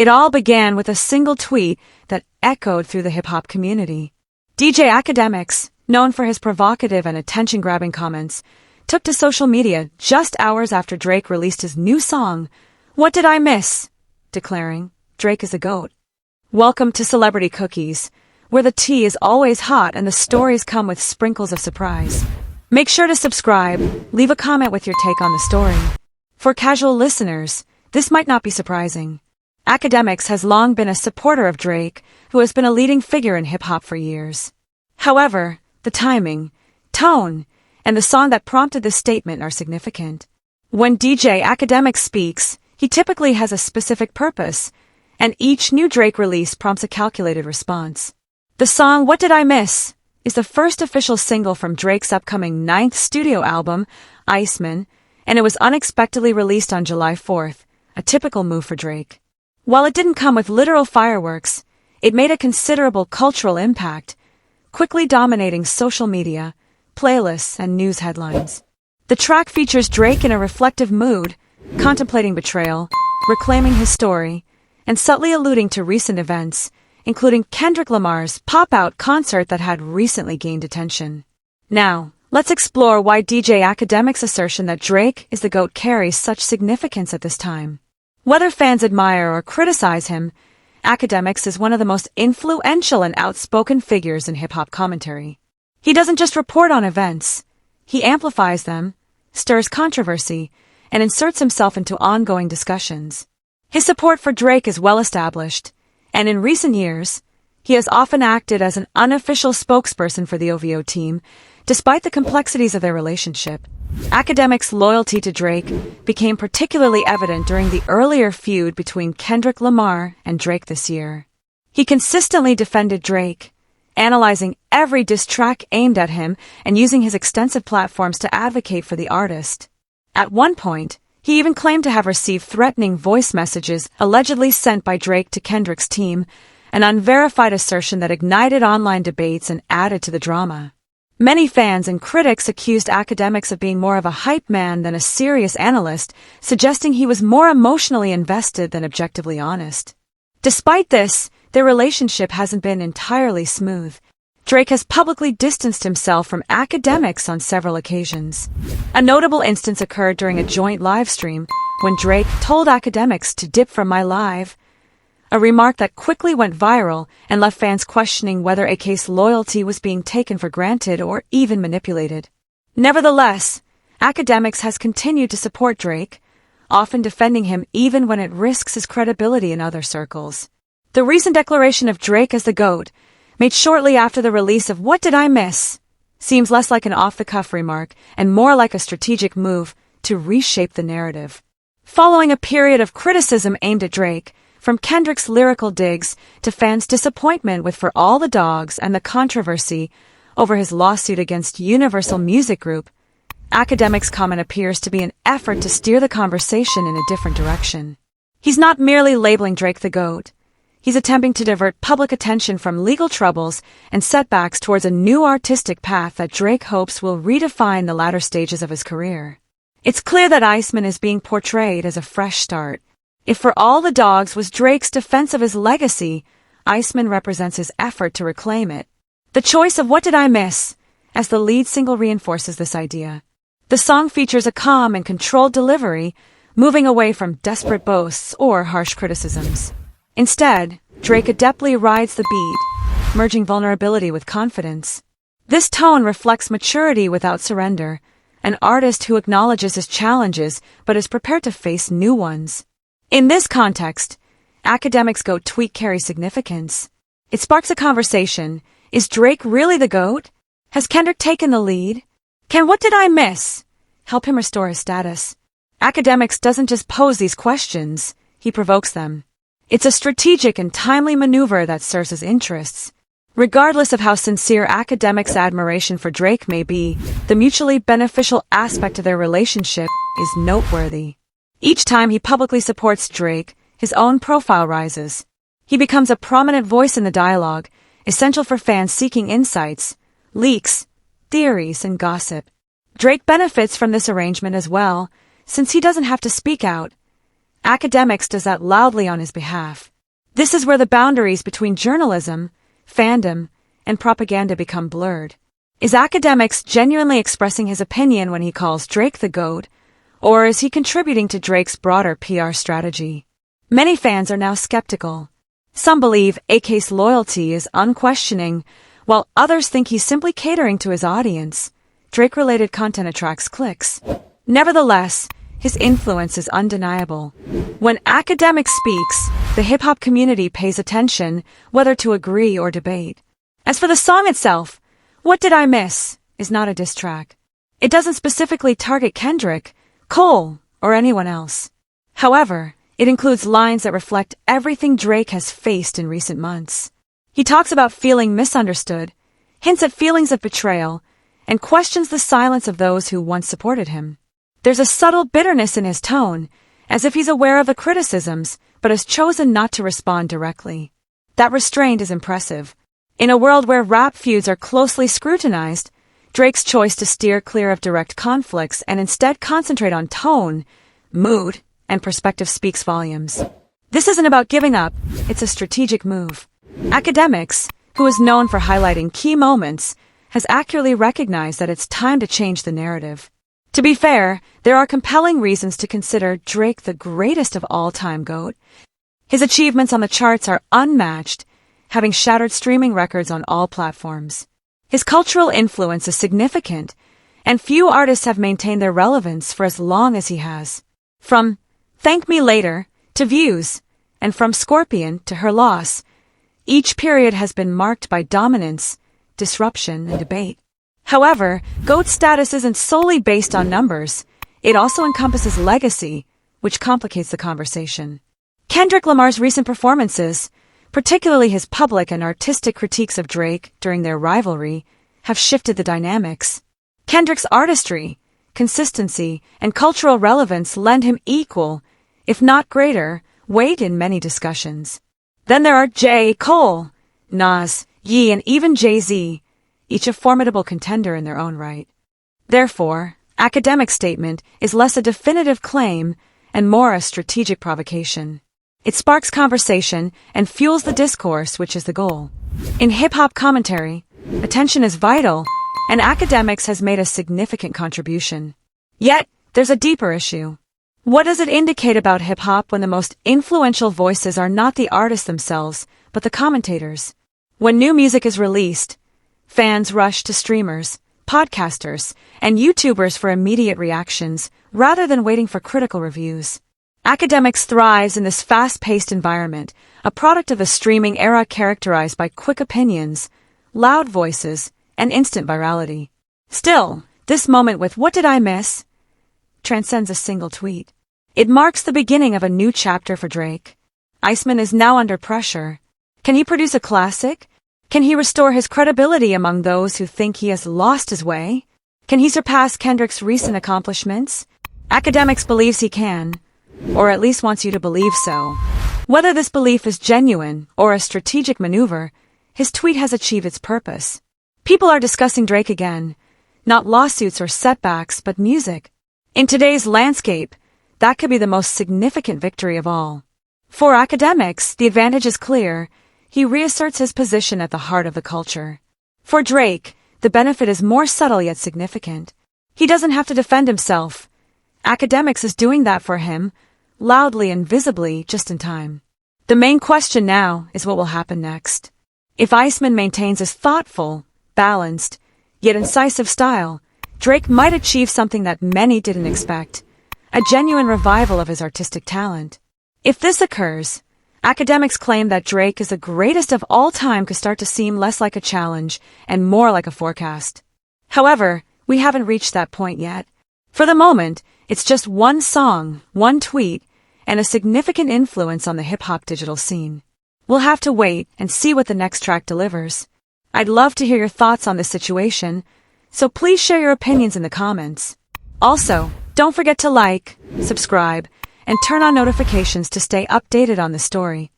It all began with a single tweet that echoed through the hip-hop community. DJ Akademiks, known for his provocative and attention-grabbing comments, took to social media just hours after Drake released his new song, "What Did I Miss?" declaring, "Drake is a GOAT. Welcome to Celebrity Cookies, where the tea is always hot and the stories come with sprinkles of surprise." Make sure to subscribe, leave a comment with your take on the story. For casual listeners, this might not be surprising. Akademiks has long been a supporter of Drake, who has been a leading figure in hip-hop for years. However, the timing, tone, and the song that prompted this statement are significant. When DJ Akademiks speaks, he typically has a specific purpose, and each new Drake release prompts a calculated response. The song "What Did I Miss?" is the first official single from Drake's upcoming 9th studio album, Iceman, and it was unexpectedly released on July 4th, a typical move for Drake. While it didn't come with literal fireworks, it made a considerable cultural impact, quickly dominating social media, playlists, and news headlines. The track features Drake in a reflective mood, contemplating betrayal, reclaiming his story, and subtly alluding to recent events, including Kendrick Lamar's pop-out concert that had recently gained attention. Now, let's explore why DJ Akademiks' assertion that Drake is the GOAT carries such significance at this time. Whether fans admire or criticize him, Akademiks is one of the most influential and outspoken figures in hip-hop commentary. He doesn't just report on events, he amplifies them, stirs controversy, and inserts himself into ongoing discussions. His support for Drake is well established, and in recent years, he has often acted as an unofficial spokesperson for the OVO team, despite the complexities of their relationship. Akademiks' loyalty to Drake became particularly evident during the earlier feud between Kendrick Lamar and Drake this year. He consistently defended Drake, analyzing every diss track aimed at him and using his extensive platforms to advocate for the artist. At one point, he even claimed to have received threatening voice messages allegedly sent by Drake to Kendrick's team, an unverified assertion that ignited online debates and added to the drama. Many fans and critics accused Akademiks of being more of a hype man than a serious analyst, suggesting he was more emotionally invested than objectively honest. Despite this, their relationship hasn't been entirely smooth. Drake has publicly distanced himself from Akademiks on several occasions. A notable instance occurred during a joint livestream when Drake told Akademiks to dip from my live, a remark that quickly went viral and left fans questioning whether AK's loyalty was being taken for granted or even manipulated. Nevertheless, Akademiks has continued to support Drake, often defending him even when it risks his credibility in other circles. The recent declaration of Drake as the GOAT, made shortly after the release of "What Did I Miss?" seems less like an off-the-cuff remark and more like a strategic move to reshape the narrative. Following a period of criticism aimed at Drake, from Kendrick's lyrical digs to fans' disappointment with "For All the Dogs" and the controversy over his lawsuit against Universal Music Group, Akademiks' comment appears to be an effort to steer the conversation in a different direction. He's not merely labeling Drake the GOAT. He's attempting to divert public attention from legal troubles and setbacks towards a new artistic path that Drake hopes will redefine the latter stages of his career. It's clear that Iceman is being portrayed as a fresh start. If "For All the Dogs" was Drake's defense of his legacy, Iceman represents his effort to reclaim it. The choice of "What Did I Miss?" as the lead single reinforces this idea. The song features a calm and controlled delivery, moving away from desperate boasts or harsh criticisms. Instead, Drake adeptly rides the beat, merging vulnerability with confidence. This tone reflects maturity without surrender, an artist who acknowledges his challenges but is prepared to face new ones. In this context, Akademiks' GOAT tweet carries significance. It sparks a conversation. Is Drake really the GOAT? Has Kendrick taken the lead? Can "What Did I Miss?" help him restore his status? Akademiks doesn't just pose these questions, he provokes them. It's a strategic and timely maneuver that serves his interests. Regardless of how sincere Akademiks' admiration for Drake may be, the mutually beneficial aspect of their relationship is noteworthy. Each time he publicly supports Drake, his own profile rises. He becomes a prominent voice in the dialogue, essential for fans seeking insights, leaks, theories, and gossip. Drake benefits from this arrangement as well, since he doesn't have to speak out. Akademiks does that loudly on his behalf. This is where the boundaries between journalism, fandom, and propaganda become blurred. Is Akademiks genuinely expressing his opinion when he calls Drake the GOAT, or is he contributing to Drake's broader PR strategy? Many fans are now skeptical. Some believe AK's loyalty is unquestioning, while others think he's simply catering to his audience. Drake-related content attracts clicks. Nevertheless, his influence is undeniable. When Akademiks speaks, the hip-hop community pays attention, whether to agree or debate. As for the song itself, What Did I Miss is not a diss track. It doesn't specifically target Kendrick, Cole, or anyone else. However, it includes lines that reflect everything Drake has faced in recent months. He talks about feeling misunderstood, hints at feelings of betrayal, and questions the silence of those who once supported him. There's a subtle bitterness in his tone, as if he's aware of the criticisms, but has chosen not to respond directly. That restraint is impressive. In a world where rap feuds are closely scrutinized, Drake's choice to steer clear of direct conflicts and instead concentrate on tone, mood, and perspective speaks volumes. This isn't about giving up, it's a strategic move. Akademiks, who is known for highlighting key moments, has accurately recognized that it's time to change the narrative. To be fair, there are compelling reasons to consider Drake the greatest of all-time GOAT. His achievements on the charts are unmatched, having shattered streaming records on all platforms. His cultural influence is significant, and few artists have maintained their relevance for as long as he has. From Thank Me Later to Views, and from Scorpion to Her Loss, each period has been marked by dominance, disruption, and debate. However, GOAT status isn't solely based on numbers. It also encompasses legacy, which complicates the conversation. Kendrick Lamar's recent performances, particularly his public and artistic critiques of Drake during their rivalry, have shifted the dynamics. Kendrick's artistry, consistency, and cultural relevance lend him equal, if not greater, weight in many discussions. Then there are J. Cole, Nas, Ye, and even Jay-Z, each a formidable contender in their own right. Therefore, Akademiks' statement is less a definitive claim and more a strategic provocation. It sparks conversation and fuels the discourse, which is the goal. In hip-hop commentary, attention is vital, and Akademiks has made a significant contribution. Yet, there's a deeper issue. What does it indicate about hip-hop when the most influential voices are not the artists themselves, but the commentators? When new music is released, fans rush to streamers, podcasters, and YouTubers for immediate reactions, rather than waiting for critical reviews. Akademiks thrives in this fast-paced environment, a product of the streaming era characterized by quick opinions, loud voices, and instant virality. Still, this moment with What Did I Miss? Transcends a single tweet. It marks the beginning of a new chapter for Drake. Iceman is now under pressure. Can he produce a classic? Can he restore his credibility among those who think he has lost his way? Can he surpass Kendrick's recent accomplishments? Akademiks believes he can, or at least wants you to believe so. Whether this belief is genuine or a strategic maneuver, his tweet has achieved its purpose. People are discussing Drake again, not lawsuits or setbacks, but music. In today's landscape, that could be the most significant victory of all. For Akademiks, the advantage is clear. He reasserts his position at the heart of the culture. For Drake, the benefit is more subtle yet significant. He doesn't have to defend himself. Akademiks is doing that for him, loudly and visibly, just in time. The main question now is what will happen next. If Iceman maintains his thoughtful, balanced, yet incisive style, Drake might achieve something that many didn't expect, a genuine revival of his artistic talent. If this occurs, Akademiks claim that Drake is the greatest of all time could start to seem less like a challenge and more like a forecast. However, we haven't reached that point yet. For the moment, it's just one song, one tweet, and a significant influence on the hip-hop digital scene. We'll have to wait and see what the next track delivers. I'd love to hear your thoughts on this situation, so please share your opinions in the comments. Also, don't forget to like, subscribe, and turn on notifications to stay updated on the story.